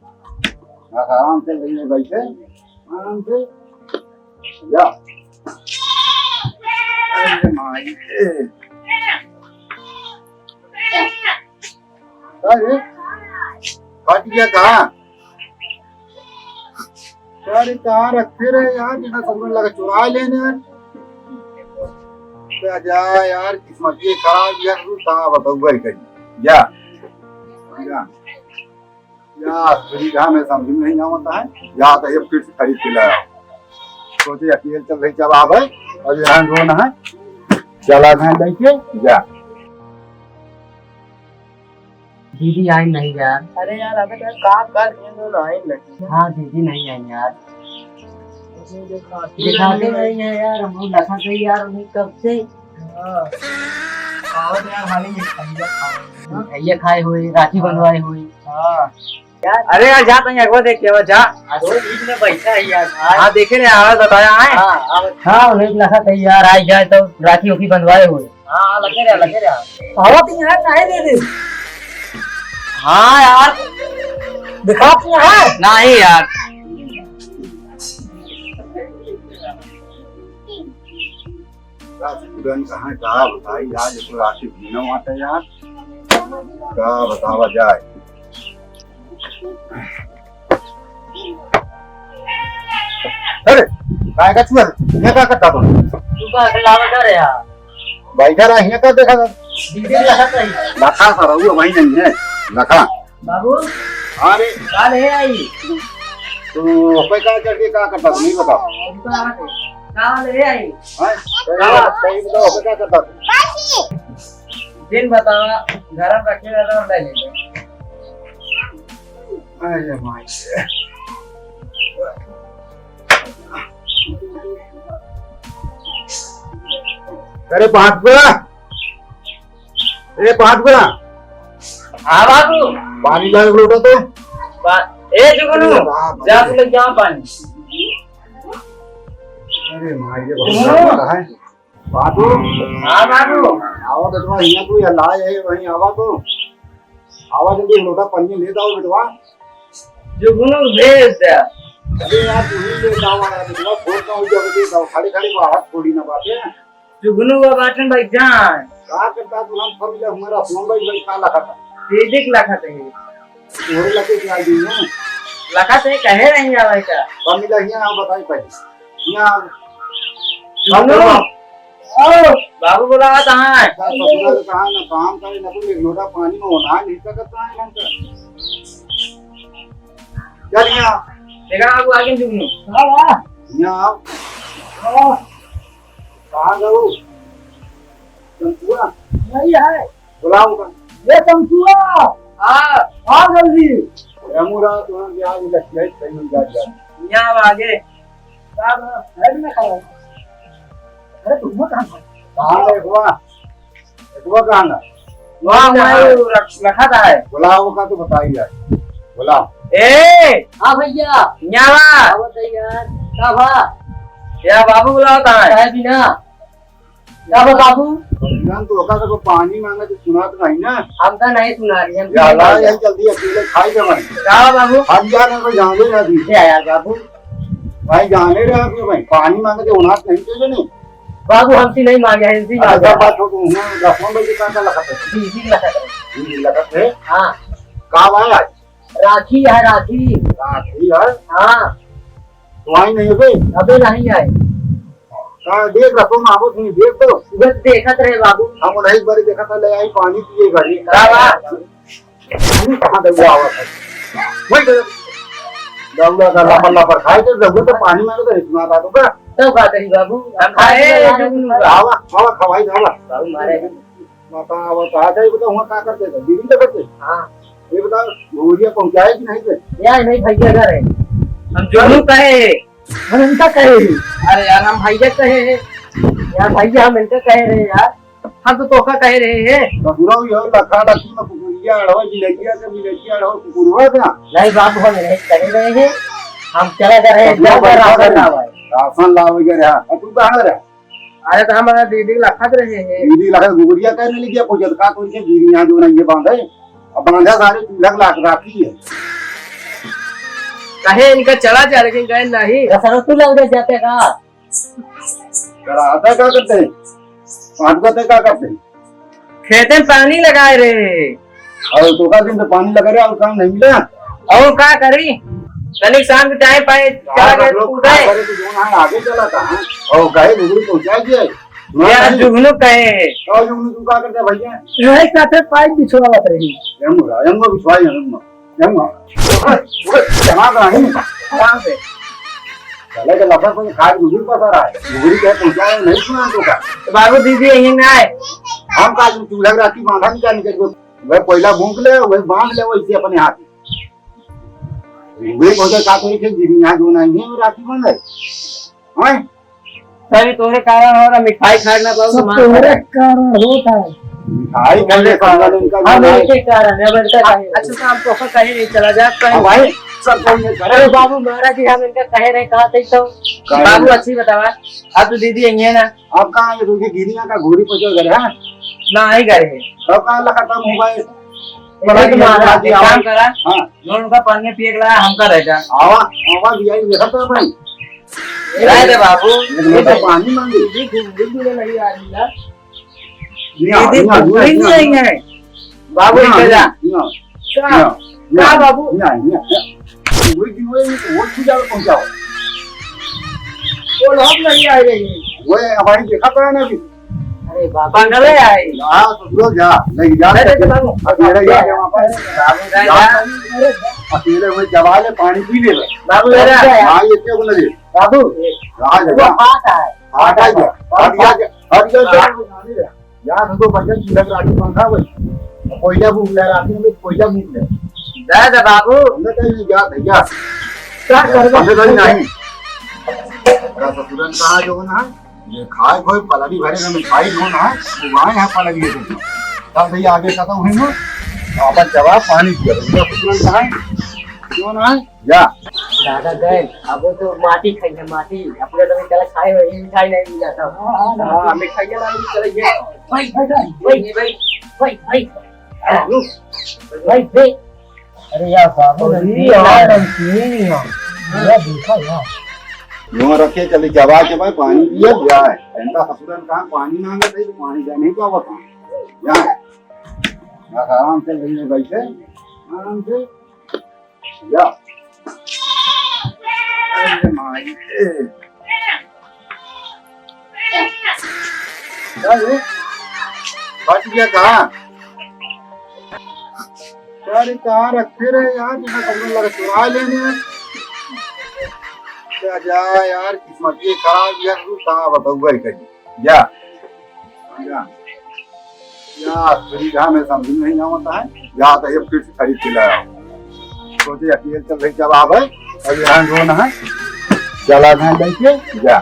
आराम से रहिए बैठे आराम से जा। अरे माई अरे फट गया कहाँ? अरे कहाँ रखे रहे यार, जितना समझ लगा चुरा लेने यार। जा यार किस्मत ये खराब यार, तू कहाँ बताऊँ भाई कहीं जा जा या सुविधा में समझ में नहीं आता है। या तो ये फिर से खरीद के लाया सोचे अकेले चल रही चल आ भाई और यहाँ रोना है चला गए लेके जा। दीदी आई नहीं यार। अरे यार अबे तो काम कर दोनों आई नहीं। हाँ दीदी नहीं आई यार, दिखाते नहीं है यार, हम लोग लखा गई यार उन्हें कब से। और यार हाल ही में भैया खाए हुए, राखी बनवाए हुए। हाँ यार अरे यार जा तो एक बार देख के जा। दो बीच में बैठा है यार। हाँ देखे ने आवाज बताया है। हाँ उन्हें लखा गई यार, आई जाए तो राखी उखी बनवाए हुए। हाँ लगे रहा आवा तो यार नहीं दे दे। हाँ यार दिखा तो है नहीं यार। स्टूडेंट कहाँ क्या बताई यार, ये तो राशि भीना आता है यार, क्या बतावा जाए। अरे काय का चुआ ये क्या करता तुम? तू का अगला बता रे यार। बैठा रहा ये क्या देखा था? दीदी लखा गई। लखा सा रहुआ वही नहीं है लखा। बाबू अरे काल है आई। तो कोई क्या करके क्या करता था नहीं बताओ। काल है आई। हां सही बताओ कोई क्या करता था? दिन बतावा घर में रखे रहता और ले ले। अरे माय अरे पांच बड़ा हाँ बाबू पानी लाने को उठा तो ए जुगनू जा तू लेके आ पानी। अरे माय ये बहुत है बाबू। हाँ बाबू आओ बेटवा यहाँ तू या लाए है वहीं आवा तो आवा जल्दी लोटा पानी ले जाओ बेटवा। जुगनू भेज दे। अरे यार तू ही ले जाओ यार बेटवा, फोन का हो जाओ दे जाओ खाली खाली को हाथ थोड़ी ना बात है। जुगनू का बाटन भाई जान का करता तू हम सब ले हमारा फोन भाई का लगा था दीदी लखा थे तोरे लगे क्या दी ना लखा थे कहे नहीं आ भाई का पानी ला यहाँ बताई पहले यहाँ जुगनू ओ बाबू बोला कहाँ है? कहा ना काम करे ना तो एक लोटा पानी में होना नहीं सकता है हम चल यहाँ देखा बाबू आगे जुगनू यहाँ आओ कहाँ जाओ तंतुआ नहीं है बुलाओ का ये तंतुआ। हाँ हाँ जल्दी यमुरा तुम्हारा क्या लग गया सही मिल जा यहाँ आगे साहब हेड में खड़ा। अरे तुम कहाँ देखवा देखवा कहाँ ना वहाँ मैं रखा था है। बुलाओ का तो बताइए यार बुलाओ। ए हाँ भैया यहाँ यार क्या भा या बाबू बुलाता है बिना क्या बाबू जान तो होगा तो पानी मांगा तो सुना तो नहीं ना हम तो नहीं सुना रही हम यार जल्दी अकेले खाई के भाई क्या बाबू हम जाने को जाने रहा थी यार बाबू भाई जाने रहा क्यों भाई पानी मांगे तो उनास नहीं चाहिए नहीं बाबू हमसे नहीं मांगे हमसे आधा बात हो तो हूं रफोन भाई का क्या लगा था दीदी लगा लगा थे हाँ कब आया राखी है राखी ठीक है हाँ तो आई नहीं हो गई अबे नहीं आए देख रखो मामो तुम देख दो सुबह देखत रहे बाबू हम नहीं बारी देखा था ले आई पानी पिए घड़ी कहाँ दे आवा वही दौड़ा का लंबा पर खाए तो जब तो पानी मांगे तो इतना था तो का तब बात करी बाबू हम खाए आवा आवा खवाई आवा बाबू मारे माता आवा कहा जाए बताओ वहाँ क्या करते थे दीदी तो करते हाँ ये बता भूरिया पहुँचाए कि नहीं थे यार नहीं भैया घर है हम जोनू कहे हम इनका कहे अरे यार हम भैया कहे हैं यार भैया हम इनका कह रहे हैं यार हम तो तोका कह रहे हैं मधुरा यो लखा लखी में कुकुरिया अड़वा जिलेटिया से मिलेटिया अड़वा कुकुरवा था नहीं बाबू हम नहीं कह रहे हैं हम चला जा रहे हैं राशन लावे गए रहा तू कहाँ रहा अरे तो हम दीदी लखत रहे हैं दीदी लखा गुगुरिया कहने लगी पूछत का तो इनके दीदी यहाँ जो ना ये बांधे अब बांधा सारे चूल्हा लाख राखी है कहे इनका चला जा लेकिन गए नहीं। सर तू लग रहे जाते का आता क्या करते हैं? पाँच करते क्या करते हैं? खेते में पानी लगाए रहे और तो का दिन तो पानी लगा रहा और काम नहीं मिला। और क्या करी कल शाम के टाइम पाए चला गए उधर। करे तो जो ना आगे चला था और कहे गुगली पहुंचा दिए। यार जुगनू कहे और जो तू क्या करते भैया? यही साथे पाइप बिछवावत रही। यंगो बिछवाई यंगो जमा नहीं कहां से चले के लफड़ पर खाद गुगली पता रहा है। गुगली कहे पहुंचाया नहीं सुना तो का बाबू दीदी यहीं ना आए। हम का चूल्हा राखी बांधा निकाल के वह पहला भूख ले वही बांध ले वैसे अपने हाथ वे पौधे का तो एक जीवी यहाँ जो नहीं है वो राखी बंद है। हैं सभी तोरे कारण हो रहा मिठाई खाना बहुत तोरे कारण होता है। मिठाई खाने खाना इनका हम एक ही कारण है बनता है। अच्छा तो हम तो कहीं नहीं चला जा हाँ भाई सब कहीं अरे बाबू महाराज जी हम इनका कह रहे कहा थे तो बाबू अच्छी बतावा अब तो दीदी यहीं है ना। आप कहाँ ये रोके गिरिया का घोड़ी पचो घर है ना ही गए हैं सब कहाँ लगाता मोबाइल महाराज एक काम करा हाँ जो उनका पानी पिए गला हमका रह जा आवा आवा दिया ये देखा तो भाई रह दे बाबू ये तो पानी मांगे दीदी नहीं आ रही है यहाँ, दीदी यहाँ, घूमने नहीं आई है बाबू इधर जा क्या बाबू वही दिन वो चीज पहुंचाओ वो लोग नहीं आ रही है वो हमारी देखा तो है ना अभी अरे बाबा बंगले आई हाँ तो लोग जा नहीं जा अकेले जा वहाँ पर बाबू रह जा अकेले हुए जवाले पानी पी ले बाबू रह जा हाँ ये क्या बोला बाबू आ वो जा हाथ है। आ जा यार हमको बचन की लग राखी बांधा भाई कोयला भूख ले राखी में कोयला भूख ले रह जा बाबू हमने कहीं जा भैया क्या कर हमने कहीं नहीं ससुरन कहा जो ना ये खाए कोई पलड़ी भरे में मिठाई जो ना वो वहाँ यहाँ पलड़ी है तब भैया आगे खत्म हुई ना अपन जवाब पानी पिया ससुरन कहा क्यों ना जा दादा गए अब वो तो माटी खाई है माटी अपने तो चला खाए हुए ये मिठाई नहीं मिला था। हां मिठाई ला चलिए भाई भाई भाई भाई भाई भाई भाई अरे यार बाबू यार नहीं हो ये देखा यार यूं रखे चले जवा के भाई पानी पिया जाए ऐसा ससुरन कहा पानी मांगे थे तो पानी जाने का बता जा आराम से लेने बैठे आराम से जा अरे माई अरे फट गया कहाँ अरे कहाँ रखे रहे यार जहाँ कमरा लगा चुरा लेने में जा यार किस्मत ये खराब यार तू कहाँ बताऊँ भाई कहीं जा जा या सुविधा में समझ में नहीं आता है या तो ये फिर से खरीद के लाया सोचे अकेले चल रही जब आ भाई अब यहाँ रोना है चला लेके जा